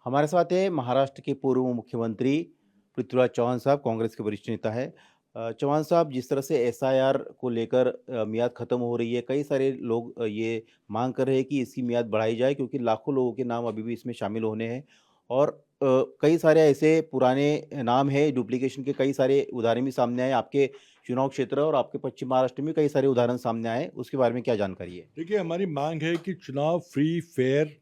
हमारे साथ है महाराष्ट्र के पूर्व मुख्यमंत्री पृथ्वीराज चौहान साहब, कांग्रेस के वरिष्ठ नेता है। चौहान साहब, जिस तरह से एसआईआर को लेकर मियाद खत्म हो रही है, कई सारे लोग ये मांग कर रहे हैं कि इसकी मियाद बढ़ाई जाए क्योंकि लाखों लोगों के नाम अभी भी इसमें शामिल होने हैं। और कई सारे ऐसे पुराने नाम हैं, डुप्लीकेशन के कई सारे उदाहरण भी सामने आए। आपके चुनाव क्षेत्र और आपके पश्चिम महाराष्ट्र में कई सारे उदाहरण सामने आए, उसके बारे में क्या जानकारी है? देखिए, हमारी मांग है कि चुनाव फ्री फेयर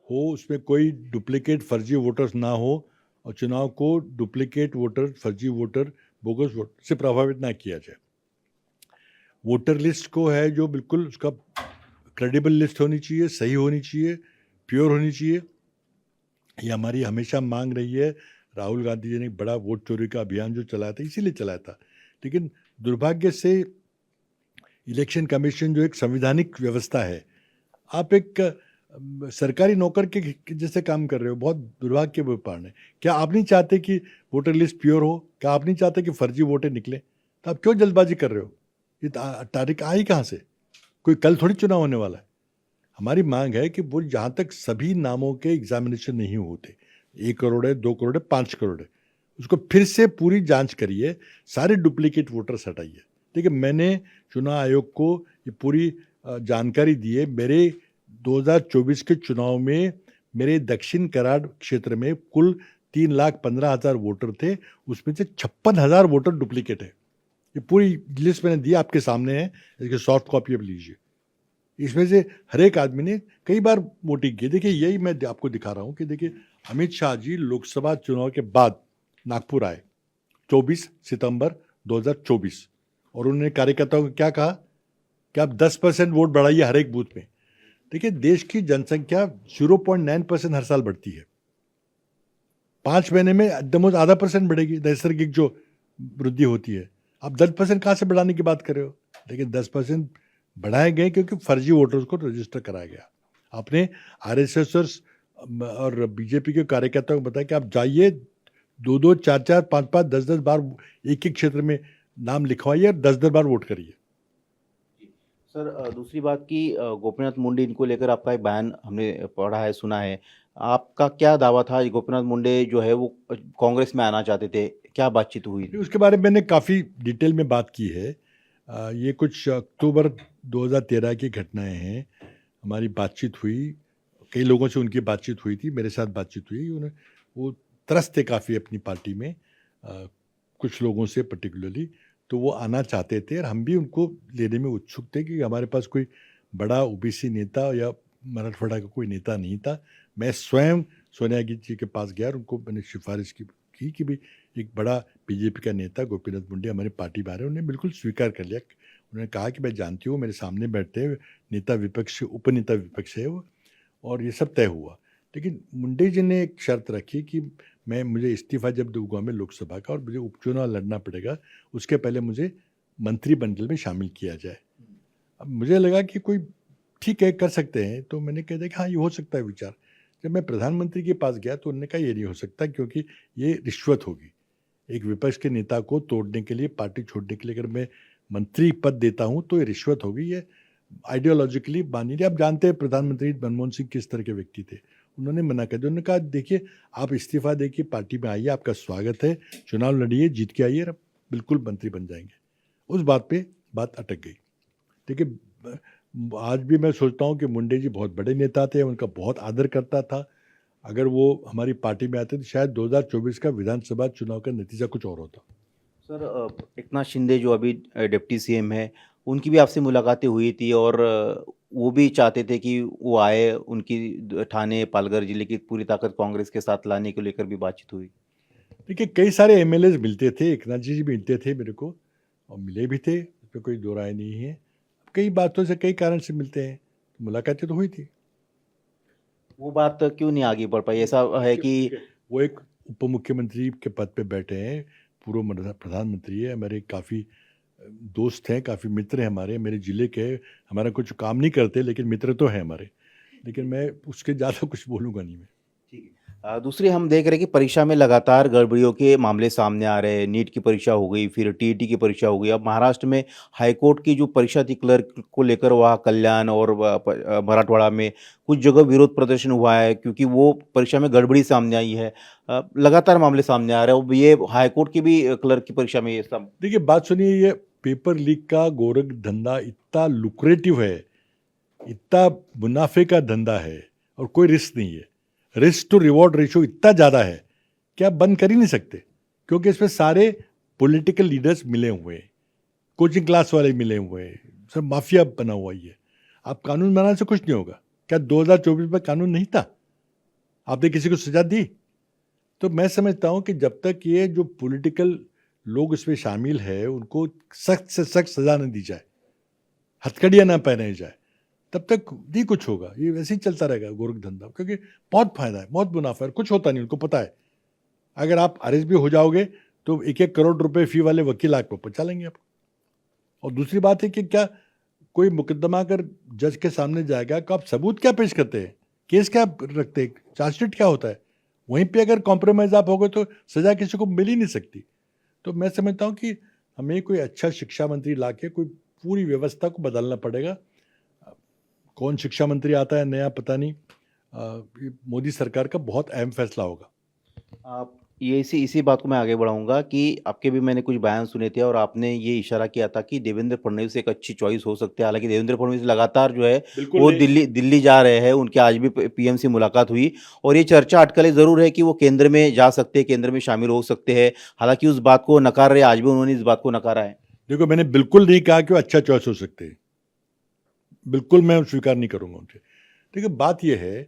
हो, उसमें कोई डुप्लीकेट फर्जी वोटर्स ना हो और चुनाव को डुप्लीकेट वोटर, फर्जी वोटर, बोगस वोटर से प्रभावित ना किया जाए। वोटर लिस्ट को है जो बिल्कुल उसका क्रेडिबल लिस्ट होनी चाहिए, सही होनी चाहिए, प्योर होनी चाहिए। ये हमारी हमेशा मांग रही है। राहुल गांधी जी ने एक बड़ा वोट चोरी का अभियान जो चलाया था, इसीलिए चलाया था। लेकिन दुर्भाग्य से इलेक्शन कमीशन जो एक संवैधानिक व्यवस्था है, आप एक सरकारी नौकर के जैसे काम कर रहे हो। बहुत दुर्भाग्यपूर्ण है। क्या आप नहीं चाहते कि वोटर लिस्ट प्योर हो? क्या आप नहीं चाहते कि फर्जी वोटर निकले? तो आप क्यों जल्दबाजी कर रहे हो? ये तारीख आई कहाँ से? कोई कल थोड़ी चुनाव होने वाला है। हमारी मांग है कि वो जहाँ तक सभी नामों के एग्जामिनेशन नहीं होते, 1 करोड़ है, 2 करोड़ है, 5 करोड़ है, उसको फिर से पूरी जांच करिए, सारे डुप्लीकेट वोटर्स हटाइए। देखिए, मैंने चुनाव आयोग को ये पूरी जानकारी दी है। मेरे 2024 के चुनाव में मेरे दक्षिण कराड़ क्षेत्र में कुल 3,15,000 वोटर थे, उसमें से 56,000 वोटर डुप्लीकेट है। ये पूरी लिस्ट मैंने दी, आपके सामने है, इसकी सॉफ्ट कॉपी अब लीजिए। इसमें से हर एक आदमी ने कई बार वोटिंग की। देखिए, यही मैं आपको दिखा रहा हूँ कि देखिए, अमित शाह जी लोकसभा चुनाव के बाद नागपुर आए 24 सितंबर 2024, और उन्होंने कार्यकर्ताओं को क्या कहा कि आप 10% वोट बढ़ाइए हर एक बूथ में। देखिए, देश की जनसंख्या 0.9% हर साल बढ़ती है। 5 महीने में एकदम आधा परसेंट बढ़ेगी, नैसर्गिक जो वृद्धि होती है। आप 10% कहाँ से बढ़ाने की बात कर रहे हो? लेकिन 10% बढ़ाए गए क्योंकि फर्जी वोटर्स को रजिस्टर कराया गया। आपने आरएसएस और बीजेपी के कार्यकर्ताओं को बताया कि आप जाइए, 2-2, 4-4, 5-5, 10-10 बार एक एक क्षेत्र में नाम लिखवाइए और 10-10 बार वोट करिए। सर, दूसरी बात कि गोपीनाथ मुंडे इनको लेकर आपका एक बयान हमने पढ़ा है, सुना है। आपका क्या दावा था? ये गोपीनाथ मुंडे जो है वो कांग्रेस में आना चाहते थे, क्या बातचीत हुई थी? उसके बारे में मैंने काफ़ी डिटेल में बात की है। ये कुछ अक्टूबर 2013 की घटनाएं हैं। हमारी बातचीत हुई, कई लोगों से उनकी बातचीत हुई थी, मेरे साथ बातचीत हुई। उन्हें वो त्रस्त थे काफ़ी अपनी पार्टी में, कुछ लोगों से पर्टिकुलरली, तो वो आना चाहते थे और हम भी उनको लेने में उत्सुक थे कि हमारे पास कोई बड़ा ओबीसी नेता या मराठवाड़ा का कोई नेता नहीं था। मैं स्वयं सोनिया जी के पास गया और उनको मैंने सिफारिश की कि भाई एक बड़ा बीजेपी का नेता गोपीनाथ मुंडे हमारी पार्टी में आ रहे हैं। उन्होंने बिल्कुल स्वीकार कर लिया। उन्होंने कहा कि मैं जानती हूँ, मेरे सामने बैठते हैं, नेता विपक्ष, उपनेता विपक्ष है वो, और ये सब तय हुआ। लेकिन मुंडे जी ने एक शर्त रखी कि मुझे इस्तीफा जब दूंगा मैं लोकसभा का और मुझे उपचुनाव लड़ना पड़ेगा, उसके पहले मुझे मंत्रिमंडल में शामिल किया जाए। अब मुझे लगा कि कोई ठीक है, कर सकते हैं, तो मैंने कह दिया कि हाँ, ये हो सकता है विचार। जब मैं प्रधानमंत्री के पास गया तो उन्होंने कहा ये नहीं हो सकता क्योंकि ये रिश्वत होगी। एक विपक्ष के नेता को तोड़ने के लिए, पार्टी छोड़ने के लिए अगर मैं मंत्री पद देता हूँ तो ये रिश्वत होगी। ये आइडियोलॉजिकली मानी नहीं। आप जानते हैं प्रधानमंत्री मनमोहन सिंह किस तरह के व्यक्ति थे। उन्होंने मना कर दिया। उन्होंने कहा देखिए, आप इस्तीफा देके पार्टी में आइए, आपका स्वागत है, चुनाव लड़िए, जीत के आइए, आप बिल्कुल मंत्री बन जाएंगे। उस बात पे बात अटक गई। देखिए, आज भी मैं सोचता हूँ कि मुंडे जी बहुत बड़े नेता थे, उनका बहुत आदर करता था। अगर वो हमारी पार्टी में आते तो शायद 2024 का विधानसभा चुनाव का नतीजा कुछ और होता। सर, एकनाथ शिंदे जो अभी डिप्टी सीएम है, उनकी भी आपसे मुलाकातें हुई थी और वो भी चाहते थे कि वो आए, उनकी ठाणे पालघर जिले की पूरी ताकत कांग्रेस के साथ लाने को लेकर भी बातचीत हुई। देखिए, कई सारे एमएलए मिलते थे, एकनाथ जी भी मिलते थे मेरे को, और मिले भी थे, इसमें कोई दो राय नहीं है। कई बातों से, कई कारण से मिलते हैं, मुलाकातें तो हुई थी। वो बात क्यों नहीं आगे बढ़ पाई? ऐसा है कि वो एक उप मुख्यमंत्री के पद पे बैठे हैं, पूर्व प्रधानमंत्री है, हमारे काफ़ी दोस्त हैं, काफ़ी मित्र हैं हमारे, मेरे जिले के। हमारा कुछ काम नहीं करते लेकिन मित्र तो हैं हमारे। लेकिन मैं उसके ज़्यादा कुछ बोलूँगा नहीं मैं। ठीक है। दूसरी हम देख रहे हैं कि परीक्षा में लगातार गड़बड़ियों के मामले सामने आ रहे हैं। नीट की परीक्षा हो गई, फिर टीईटी की परीक्षा हो गई। अब महाराष्ट्र में हाईकोर्ट की जो परीक्षा थी क्लर्क को लेकर, वहाँ कल्याण और मराठवाड़ा में कुछ जगह विरोध प्रदर्शन हुआ है क्योंकि वो परीक्षा में गड़बड़ी सामने आई है। लगातार मामले सामने आ रहे हैं। अब ये हाईकोर्ट की भी क्लर्क की परीक्षा में ये सब। देखिए बात सुनिए, ये पेपर लीक का गोरख धंधा इतना लुक्रेटिव है, इतना मुनाफे का धंधा है और कोई रिस्क नहीं है। रिस्क टू रिवॉर्ड रेशियो इतना ज़्यादा है कि आप बंद कर ही नहीं सकते, क्योंकि इसमें सारे पॉलिटिकल लीडर्स मिले हुए हैं, कोचिंग क्लास वाले मिले हुए हैं, सब माफिया बना हुआ ही है। आप कानून बनाने से कुछ नहीं होगा। क्या 2024 में कानून नहीं था? आपने किसी को सजा दी? तो मैं समझता हूं कि जब तक ये जो पॉलिटिकल लोग इसमें शामिल है उनको सख्त से सख्त सजा न दी जाए, हथकड़ियां ना पहनाई जाए, तब तक नहीं कुछ होगा। ये वैसे ही चलता रहेगा गोरख धंधा, क्योंकि बहुत फायदा है, बहुत मुनाफा है, कुछ होता नहीं, उनको पता है। अगर आप अरेस्ट भी हो जाओगे तो 1-1 करोड़ रुपए फी वाले वकील आपको पहुंचा लेंगे आप। और दूसरी बात है कि क्या कोई मुकदमा अगर जज के सामने जाएगा तो आप सबूत क्या पेश करते हैं, केस क्या रखते हैं, चार्जशीट क्या होता है? वहीं पे अगर कॉम्प्रोमाइज आप हो गए तो सजा किसी को मिल ही नहीं सकती। तो मैं समझता हूँ कि हमें कोई अच्छा शिक्षा मंत्री लाके कोई पूरी व्यवस्था को बदलना पड़ेगा। कौन शिक्षा मंत्री आता है नया पता नहीं। ये मोदी सरकार का बहुत अहम फैसला होगा। आप ये इसी इसी बात को मैं आगे बढ़ाऊँगा कि आपके भी मैंने कुछ बयान सुने थे और आपने ये इशारा किया था कि देवेंद्र फडणवीस एक अच्छी चॉइस हो सकते हैं। हालाँकि देवेंद्र फडणवीस लगातार जो है बिल्कुल वो नहीं। दिल्ली दिल्ली जा रहे हैं। उनकी आज भी पीएम से मुलाकात हुई और ये चर्चा अटकलें ज़रूर है कि वो केंद्र में जा सकते हैं, केंद्र में शामिल हो सकते हैं। हालाँकि उस बात को नकार रहे, आज भी उन्होंने इस बात को नकारा है। देखो, मैंने बिल्कुल नहीं कहा कि वो अच्छा चॉइस हो सकते हैं, बिल्कुल मैं स्वीकार नहीं करूंगा उनसे। देखिए बात यह है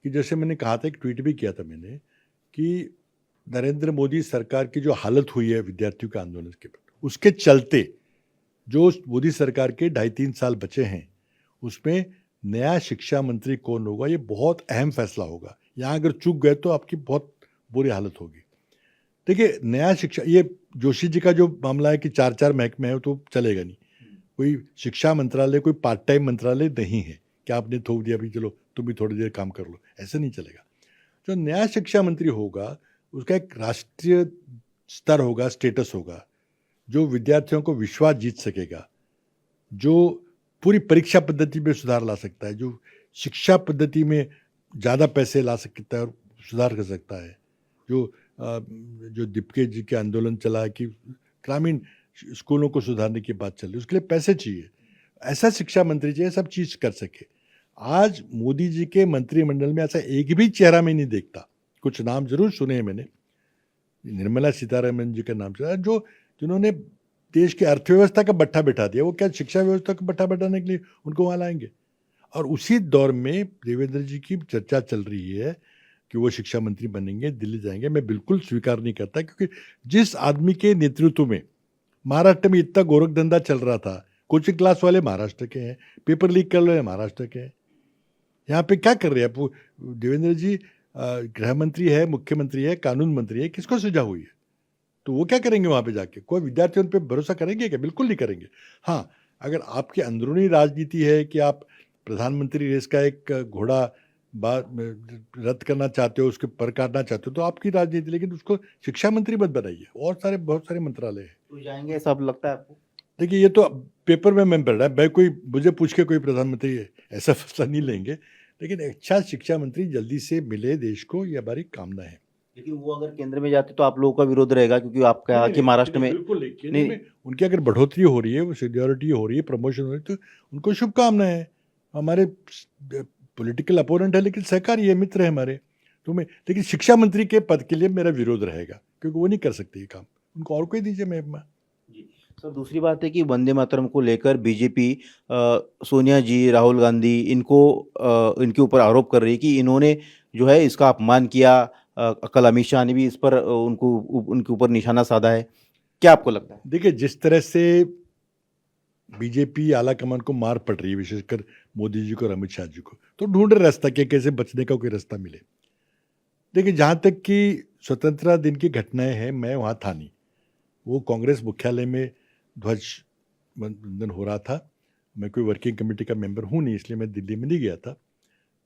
कि जैसे मैंने कहा था, एक ट्वीट भी किया था मैंने, कि नरेंद्र मोदी सरकार की जो हालत हुई है विद्यार्थियों के आंदोलन के बाद, उसके चलते जो मोदी सरकार के 2.5-3 साल बचे हैं उसमें नया शिक्षा मंत्री कौन होगा, ये बहुत अहम फैसला होगा। यहाँ अगर चूक गए तो आपकी बहुत बुरी हालत होगी। देखिए नया शिक्षा, ये जोशी जी का जो मामला है कि 4-4 महकमे है, तो चलेगा नहीं। कोई शिक्षा मंत्रालय कोई पार्ट टाइम मंत्रालय नहीं है कि आपने थोप दिया भी चलो तुम भी थोड़ी देर काम कर लो, ऐसे नहीं चलेगा। जो नया शिक्षा मंत्री होगा उसका एक राष्ट्रीय स्तर होगा, स्टेटस होगा, जो विद्यार्थियों को विश्वास जीत सकेगा, जो पूरी परीक्षा पद्धति में सुधार ला सकता है, जो शिक्षा पद्धति में ज़्यादा पैसे ला सकता है और सुधार कर सकता है, जो दीपके जी के आंदोलन चला है कि ग्रामीण स्कूलों को सुधारने की बात चल रही है, उसके लिए पैसे चाहिए। ऐसा शिक्षा मंत्री चाहिए सब चीज़ कर सके। आज मोदी जी के मंत्रिमंडल में ऐसा एक भी चेहरा मैं नहीं देखता। कुछ नाम जरूर सुने हैं मैंने, निर्मला सीतारमन जी का नाम सुना, जिन्होंने देश की अर्थव्यवस्था का बट्टा बैठा दिया। वो क्या शिक्षा व्यवस्था का बट्टा बैठाने के लिए उनको वहाँ लाएंगे? और उसी दौर में देवेंद्र जी की चर्चा चल रही है कि वो शिक्षा मंत्री बनेंगे, दिल्ली जाएंगे। मैं बिल्कुल स्वीकार नहीं करता, क्योंकि जिस आदमी के नेतृत्व में महाराष्ट्र में इतना गोरख धंधा चल रहा था, कोचिंग क्लास वाले महाराष्ट्र के हैं, पेपर लीक कर रहे हैं महाराष्ट्र के हैं, यहाँ पे क्या कर रहे हैं आप? देवेंद्र जी गृह मंत्री है, मुख्यमंत्री है, कानून मंत्री है, किसको सजा हुई है? तो वो क्या करेंगे वहाँ पे जाके? कोई विद्यार्थी उन पर भरोसा करेंगे क्या? बिल्कुल नहीं करेंगे। हाँ, अगर आपकी अंदरूनी राजनीति है कि आप प्रधानमंत्री रेस का एक घोड़ा रद्द करना चाहते हो, उसके पर काटना चाहते हो, तो आपकी राजनीति, लेकिन उसको शिक्षा मंत्री मत बनाइए। और बहुत सारे मंत्रालय हैं। तो जाएँगे ऐसा अब लगता है आपको? देखिए ये तो पेपर में पढ़ रहा है, मैं कोई मुझे पूछ के कोई प्रधानमंत्री ऐसा फैसला नहीं लेंगे, लेकिन अच्छा शिक्षा मंत्री जल्दी से मिले देश को, ये हमारी कामना है। लेकिन वो अगर केंद्र में जाते तो आप लोगों का विरोध रहेगा क्योंकि आप कहा कि महाराष्ट्र में बिल्कुल नहीं, केंद्र नहीं। में उनकी अगर बढ़ोतरी हो रही है, वो सीनियरिटी हो रही है, प्रमोशन हो रही है, तो उनको शुभकामनाएं हैं। हमारे पॉलिटिकल अपोनेंट है लेकिन सहकारी है, मित्र है हमारे। तो मैं, लेकिन शिक्षा मंत्री के पद के लिए मेरा विरोध रहेगा, क्योंकि वो नहीं कर सकते ये काम। उनको और कोई दीजिए। मैं जी। सर दूसरी बात है कि वंदे मातरम को लेकर बीजेपी सोनिया जी, राहुल गांधी इनके ऊपर आरोप कर रही है कि इन्होंने जो है इसका अपमान किया। कल अमित शाह ने भी इस पर उनके ऊपर निशाना साधा है। क्या आपको लगता है? देखिए, जिस तरह से बीजेपी आला कमान को मार पड़ रही है, विशेषकर मोदी जी को और अमित शाह जी को, तो ढूंढ रहे रास्ता कि कैसे बचने का कोई रास्ता मिले। देखिए, जहाँ तक कि स्वतंत्रता दिन की घटनाएं हैं, मैं वहाँ था नहीं। वो कांग्रेस मुख्यालय में ध्वज वंदन हो रहा था। मैं कोई वर्किंग कमेटी का मेंबर हूँ नहीं, इसलिए मैं दिल्ली में नहीं गया था।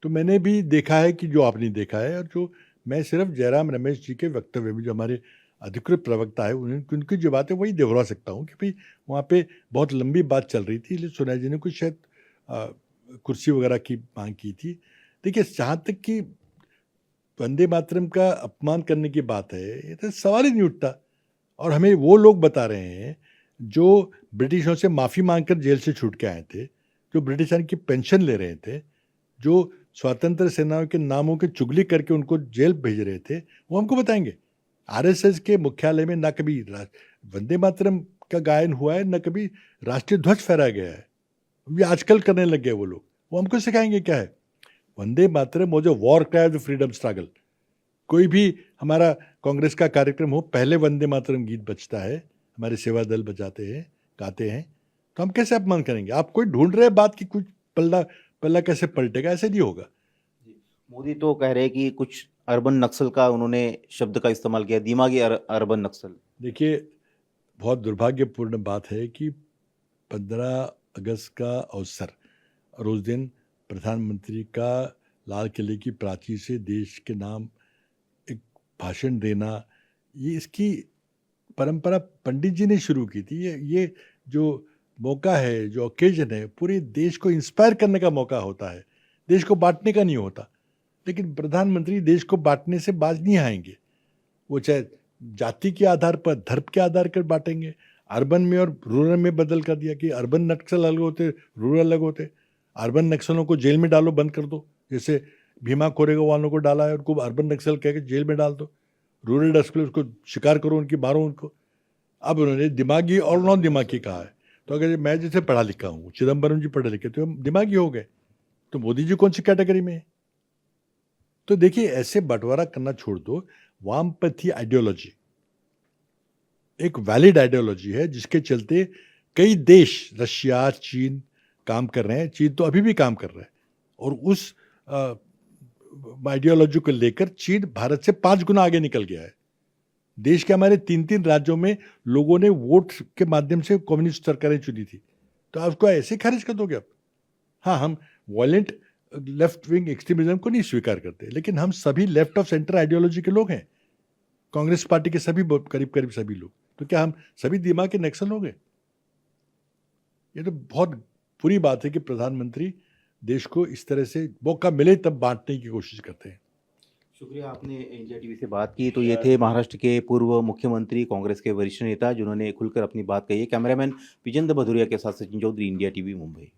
तो मैंने भी देखा है कि जो आपने देखा है, और जो मैं सिर्फ जयराम रमेश जी के वक्तव्य में, जो हमारे अधिकृत प्रवक्ता है, उनकी जो बात है वही दोहरा सकता हूँ कि भाई वहाँ पे बहुत लंबी बात चल रही थी, इसलिए सोनिया जी ने कुछ शायद कुर्सी वगैरह की मांग की थी। देखिए, जहाँ तक कि वंदे मातरम का अपमान करने की बात है, ये तो सवाल ही नहीं उठता। और हमें वो लोग बता रहे हैं जो ब्रिटिशों से माफ़ी मांगकर जेल से छूट के आए थे, जो ब्रिटिशर की पेंशन ले रहे थे, जो स्वतंत्र सेनाओं के नामों की चुगली करके उनको जेल भेज रहे थे, वो हमको बताएंगे। आरएसएस के मुख्यालय में ना कभी वंदे मातरम का गायन हुआ है, न कभी राष्ट्रीय ध्वज फहराया गया है। ये आजकल करने लग गए वो लोग। वो हमको सिखाएंगे क्या है। वंदे मातरम वो जो war cry of the freedom struggle, कोई भी हमारा कांग्रेस का कार्यक्रम हो, पहले वंदे मातरम गीत बजता है, हमारे सेवा दल बजाते हैं, गाते हैं, तो हम कैसे अपमान करेंगे। आप कोई ढूंढ रहे बात की कुछ पल्ला पल्ला कैसे पलटेगा, ऐसे नहीं होगा। मोदी तो कह रहे हैं कि कुछ अर्बन नक्सल का उन्होंने शब्द का इस्तेमाल किया, दिमागी अर्बन नक्सल। देखिए, बहुत दुर्भाग्यपूर्ण बात है कि 15 अगस्त का अवसर और उस दिन प्रधानमंत्री का लाल किले की प्राचीर से देश के नाम एक भाषण देना, ये इसकी परंपरा पंडित जी ने शुरू की थी। ये जो मौका है, जो ओकेजन है, पूरे देश को इंस्पायर करने का मौका होता है, देश को बांटने का नहीं होता। लेकिन प्रधानमंत्री देश को बांटने से बाज नहीं आएंगे। वो चाहे जाति के आधार पर, धर्म के आधार पर बांटेंगे। अर्बन में और रूरल में बदल कर दिया कि अर्बन नक्सल अलग होते, रूरल अलग होते। अर्बन नक्सलों को जेल में डालो, बंद कर दो, जैसे भीमा कोरेगांव वालों को डाला है, उनको अर्बन नक्सल कह के जेल में डाल दो। रूरल नक्सल उसको शिकार करो, उनकी मारो उनको। अब उन्होंने दिमागी और नॉन दिमागी कहा है। तो अगर मैं जैसे पढ़ा लिखा हूँ, चिदम्बरम जी पढ़े लिखे, तो हम दिमागी हो गए, तो मोदी जी कौन सी कैटेगरी में है। तो देखिए, ऐसे बंटवारा करना छोड़ दो। वामपंथी आइडियोलॉजी एक वैलिड आइडियोलॉजी है, जिसके चलते कई देश, रशिया, चीन काम कर रहे हैं। चीन तो अभी भी काम कर रहा है, और उस आइडियोलॉजी को लेकर चीन भारत से 5 गुना आगे निकल गया है। देश के हमारे 3-3 राज्यों में लोगों ने वोट के माध्यम से कम्युनिस्ट सरकारें चुनी थी, तो आप उसको ऐसे खारिज कर दोगे आप। हाँ, हम वायलेंट लेफ्ट विंग एक्सट्रीमिज्म को नहीं स्वीकार करते, लेकिन हम सभी लेफ्ट ऑफ सेंटर आइडियोलॉजी के लोग हैं। कांग्रेस पार्टी के सभी, करीब करीब सभी लोग। तो क्या हम सभी दिमाग के नक्सल हो गए। ये तो बहुत बुरी बात है कि प्रधानमंत्री देश को इस तरह से मौका मिले तब बांटने की कोशिश करते हैं। शुक्रिया, आपने इंडिया टीवी से बात की। तो ये थे महाराष्ट्र के पूर्व मुख्यमंत्री, कांग्रेस के वरिष्ठ नेता, जिन्होंने खुलकर अपनी बात कही है। कैमरामैन विजेंद्र भदौरिया के साथ सचिन चौधरी, इंडिया टीवी, मुंबई।